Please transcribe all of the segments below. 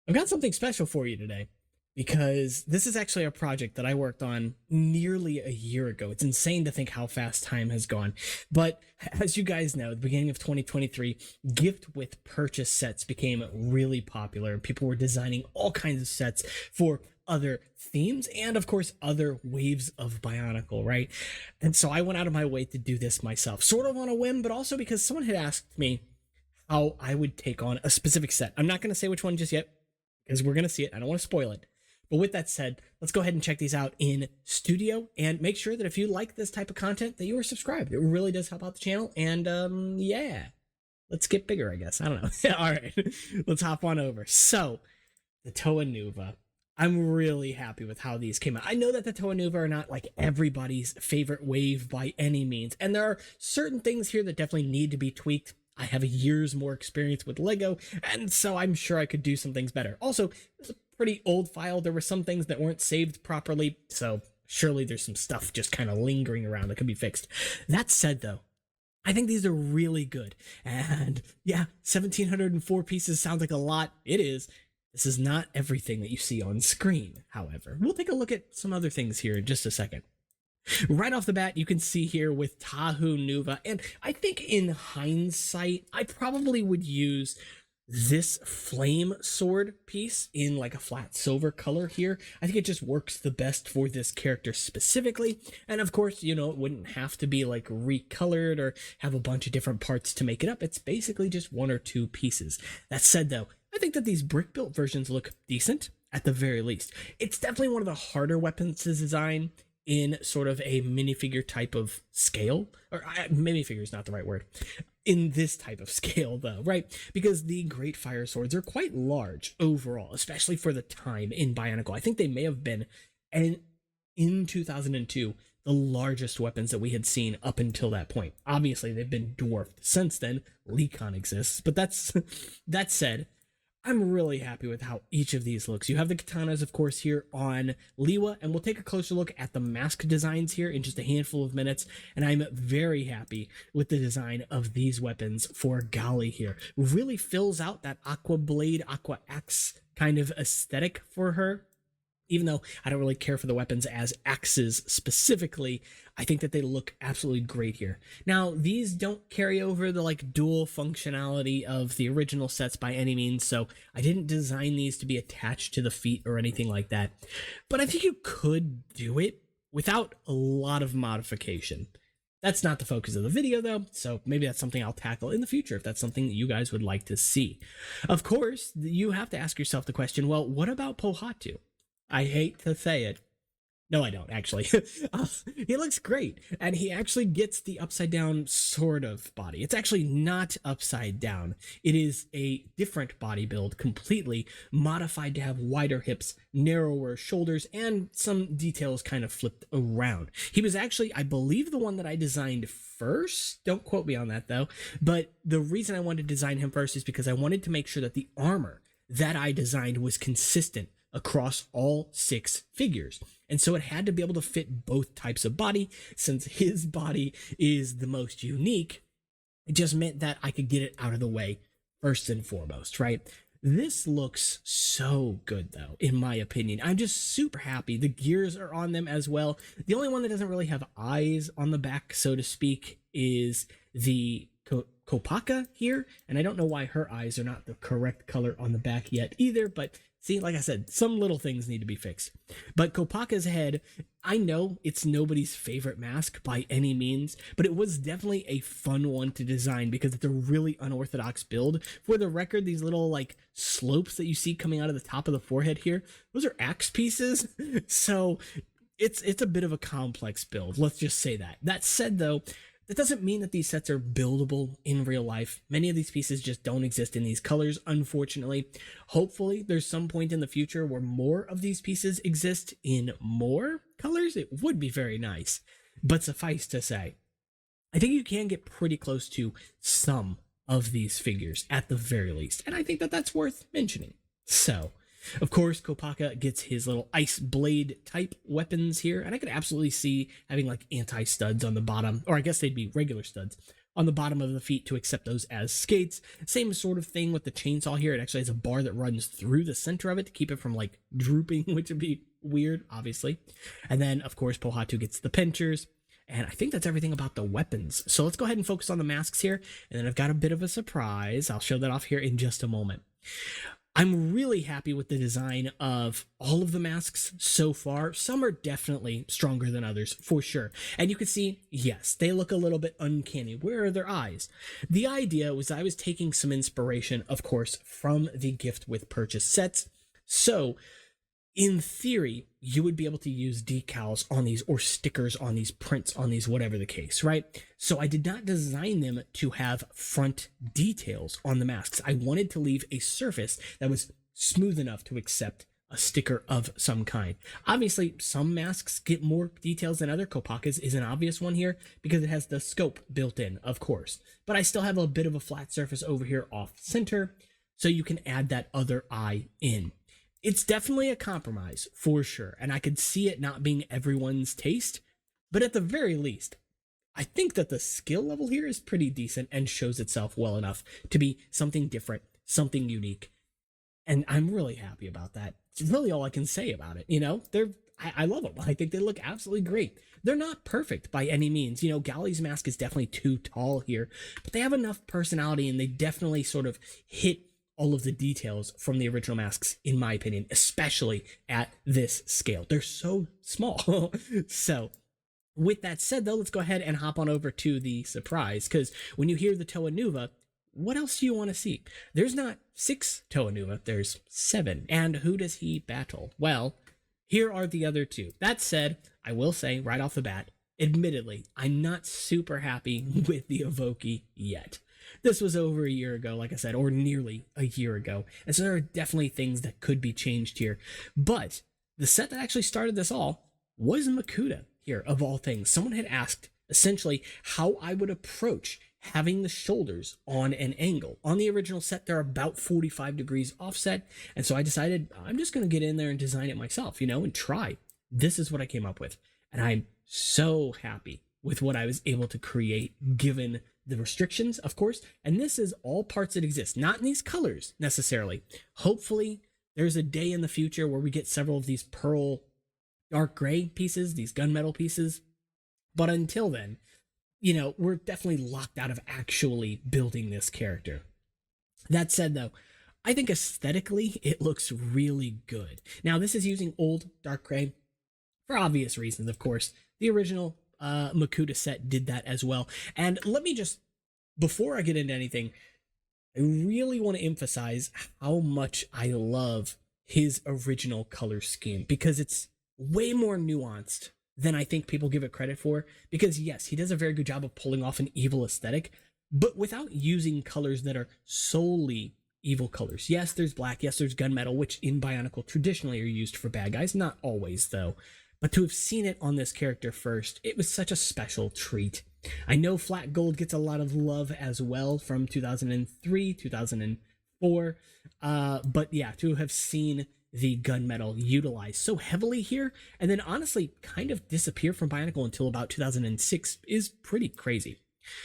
I've got something special for you today because this is actually a project that I worked on nearly a year ago. It's insane to think how fast time has gone. But as you guys know, at the beginning of 2023, gift with purchase sets became really popular. People were designing all kinds of sets for other themes and of course other waves of Bionicle, right? And so I went out of my way to do this myself, sort of on a whim, but also because someone had asked me how I would take on a specific set. I'm not going to say which one just yet because we're going to see it. I don't want to spoil it. But with that said, let's go ahead and check these out in studio and make sure that if you like this type of content that you are subscribed. It really does help out the channel. And yeah, let's get bigger, I guess. I don't know. All right, let's hop on over. So the Toa Nuva. I'm really happy with how these came out. I know that the Toa Nuva are not like everybody's favorite wave by any means. And there are certain things here that definitely need to be tweaked. I have a year's more experience with Lego, and so I'm sure I could do some things better. Also, it's a pretty old file. There were some things that weren't saved properly, so surely there's some stuff just kind of lingering around that could be fixed. That said, though, I think these are really good. And yeah, 1,704 pieces sounds like a lot. It is. This is not everything that you see on screen, however. We'll take a look at some other things here in just a second. Right off the bat, you can see here with Tahu Nuva, and I think in hindsight, I probably would use this flame sword piece in like a flat silver color here. I think it just works the best for this character specifically. And of course, you know, it wouldn't have to be like recolored or have a bunch of different parts to make it up. It's basically just one or two pieces. That said though, I think that these brick built versions look decent at the very least. It's definitely one of the harder weapons to design in sort of a minifigure type of scale, or minifigure is not the right word, in this type of scale though, right? Because the Great Fire Swords are quite large overall, especially for the time in Bionicle. I think they may have been, and in 2002, the largest weapons that we had seen up until that point. Obviously, they've been dwarfed since then. Lecon exists, but that said, I'm really happy with how each of these looks. You have the katanas, of course, here on Liwa, and we'll take a closer look at the mask designs here in just a handful of minutes, and I'm very happy with the design of these weapons for Gali here. Really fills out that Aqua Blade, Aqua Axe kind of aesthetic for her. Even though I don't really care for the weapons as axes specifically, I think that they look absolutely great here. Now, these don't carry over the like dual functionality of the original sets by any means, so I didn't design these to be attached to the feet or anything like that. But I think you could do it without a lot of modification. That's not the focus of the video though, so maybe that's something I'll tackle in the future if that's something that you guys would like to see. Of course, you have to ask yourself the question, well, what about Pohatu? I hate to say it. No, I don't, actually. He looks great, and he actually gets the upside down sort of body. It's actually not upside down. It is a different body build, completely modified to have wider hips, narrower shoulders, and some details kind of flipped around. He was actually, I believe, the one that I designed first. Don't quote me on that, though. But the reason I wanted to design him first is because I wanted to make sure that the armor that I designed was consistent across all 6 figures. And so it had to be able to fit both types of body. Since his body is the most unique, it just meant that I could get it out of the way first and foremost, right? This looks so good though, in my opinion. I'm just super happy. The gears are on them as well. The only one that doesn't really have eyes on the back, so to speak, is the Kopaka here. And I don't know why her eyes are not the correct color on the back yet either, but see, like I said, some little things need to be fixed. But Kopaka's head, I know it's nobody's favorite mask by any means, but it was definitely a fun one to design because it's a really unorthodox build. For the record, these little like slopes that you see coming out of the top of the forehead here, those are axe pieces. So it's a bit of a complex build. Let's just say that. That said, though, that doesn't mean that these sets are buildable in real life. Many of these pieces just don't exist in these colors, unfortunately. Hopefully, there's some point in the future where more of these pieces exist in more colors. It would be very nice. But suffice to say, I think you can get pretty close to some of these figures at the very least. And I think that that's worth mentioning. So, of course, Kopaka gets his little ice blade type weapons here, and I could absolutely see having like anti-studs on the bottom, or I guess they'd be regular studs on the bottom of the feet to accept those as skates. Same sort of thing with the chainsaw here. It actually has a bar that runs through the center of it to keep it from like drooping, which would be weird, obviously. And then, of course, Pohatu gets the pinchers. And I think that's everything about the weapons. So let's go ahead and focus on the masks here. And then I've got a bit of a surprise. I'll show that off here in just a moment. I'm really happy with the design of all of the masks so far. Some are definitely stronger than others, for sure. And you can see, yes, they look a little bit uncanny. Where are their eyes? The idea was I was taking some inspiration, of course, from the Gift with Purchase sets. So, in theory, you would be able to use decals on these or stickers on these, prints on these, whatever the case, right? So I did not design them to have front details on the masks. I wanted to leave a surface that was smooth enough to accept a sticker of some kind. Obviously, some masks get more details than other. Kopaka's is an obvious one here because it has the scope built in, of course. But I still have a bit of a flat surface over here off center, so you can add that other eye in. It's definitely a compromise, for sure, and I could see it not being everyone's taste, but at the very least, I think that the skill level here is pretty decent and shows itself well enough to be something different, something unique, and I'm really happy about that. It's really all I can say about it, you know? I love them. I think they look absolutely great. They're not perfect by any means. You know, Galley's mask is definitely too tall here, but they have enough personality and they definitely sort of hit all of the details from the original masks, in my opinion, especially at this scale. They're so small. So with that said, though, let's go ahead and hop on over to the surprise, because when you hear the Toa Nuva, what else do you want to see? There's not 6 Toa Nuva, there's 7. And who does he battle? Well, here are the other 2. That said, I will say right off the bat, admittedly, I'm not super happy with the Evoki yet. This was over a year ago, like I said, or nearly a year ago. And so there are definitely things that could be changed here. But the set that actually started this all was Makuta here, of all things. Someone had asked, essentially, how I would approach having the shoulders on an angle. On the original set, they're about 45 degrees offset. And so I decided I'm just going to get in there and design it myself, you know, and try. This is what I came up with. And I'm so happy with what I was able to create, given the restrictions, of course. And this is all parts that exist, not in these colors necessarily. Hopefully there's a day in the future where we get several of these pearl dark gray pieces, these gunmetal pieces. But until then, you know, we're definitely locked out of actually building this character. That said, though, I think aesthetically it looks really good. Now, this is using old dark gray for obvious reasons, of course. The original Makuta set did that as well. And let me just, before I get into anything, I really want to emphasize how much I love his original color scheme, because it's way more nuanced than I think people give it credit for. Because yes, he does a very good job of pulling off an evil aesthetic, but without using colors that are solely evil colors. Yes, there's black, yes, there's gunmetal, which in Bionicle traditionally are used for bad guys, not always though. But to have seen it on this character first, it was such a special treat. I know Flat Gold gets a lot of love as well from 2003, 2004. But yeah, to have seen the gunmetal utilized so heavily here, and then honestly kind of disappear from Bionicle until about 2006 is pretty crazy.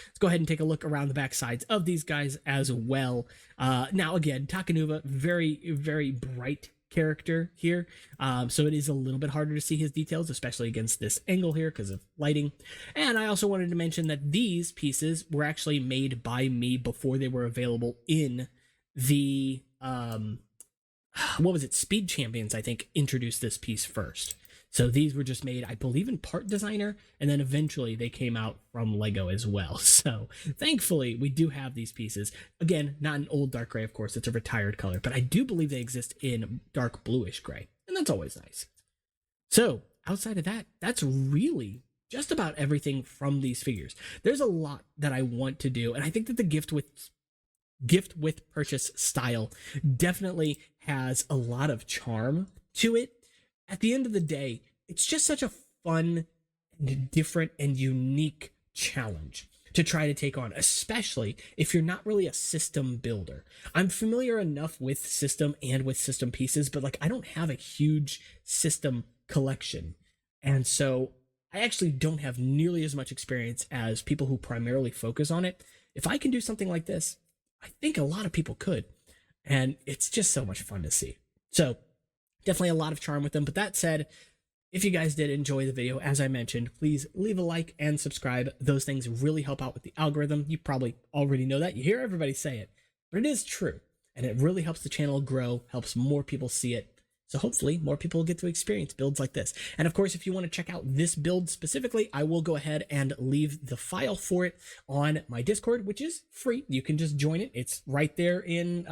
Let's go ahead and take a look around the back sides of these guys as well. Now again, Takanuva, very, very bright character here, so it is a little bit harder to see his details, especially against this angle here because of lighting. And I also wanted to mention that these pieces were actually made by me before they were available in the what was it, Speed Champions, I think, introduced this piece first. So these were just made, I believe, in Part Designer, and then eventually they came out from Lego as well. So thankfully, we do have these pieces. Again, not an old dark gray, of course, it's a retired color, but I do believe they exist in dark bluish gray, and that's always nice. So outside of that, that's really just about everything from these figures. There's a lot that I want to do, and I think that the Gift with Purchase style definitely has a lot of charm to it. At the end of the day, it's just such a fun and different and unique challenge to try to take on, especially if you're not really a system builder. I'm familiar enough with system and with system pieces, but like I don't have a huge system collection. And so I actually don't have nearly as much experience as people who primarily focus on it. If I can do something like this, I think a lot of people could. And it's just so much fun to see. So definitely a lot of charm with them. But that said, if you guys did enjoy the video, as I mentioned, please leave a like and subscribe. Those things really help out with the algorithm. You probably already know that. You hear everybody say it, but it is true. And it really helps the channel grow, helps more people see it. So hopefully more people get to experience builds like this. And of course, if you want to check out this build specifically, I will go ahead and leave the file for it on my Discord, which is free. You can just join it. It's right there in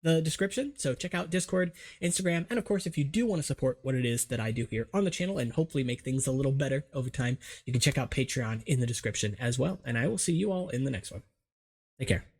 the description. So check out Discord, Instagram, and of course, if you do want to support what it is that I do here on the channel and hopefully make things a little better over time, you can check out Patreon in the description as well. And I will see you all in the next one. Take care.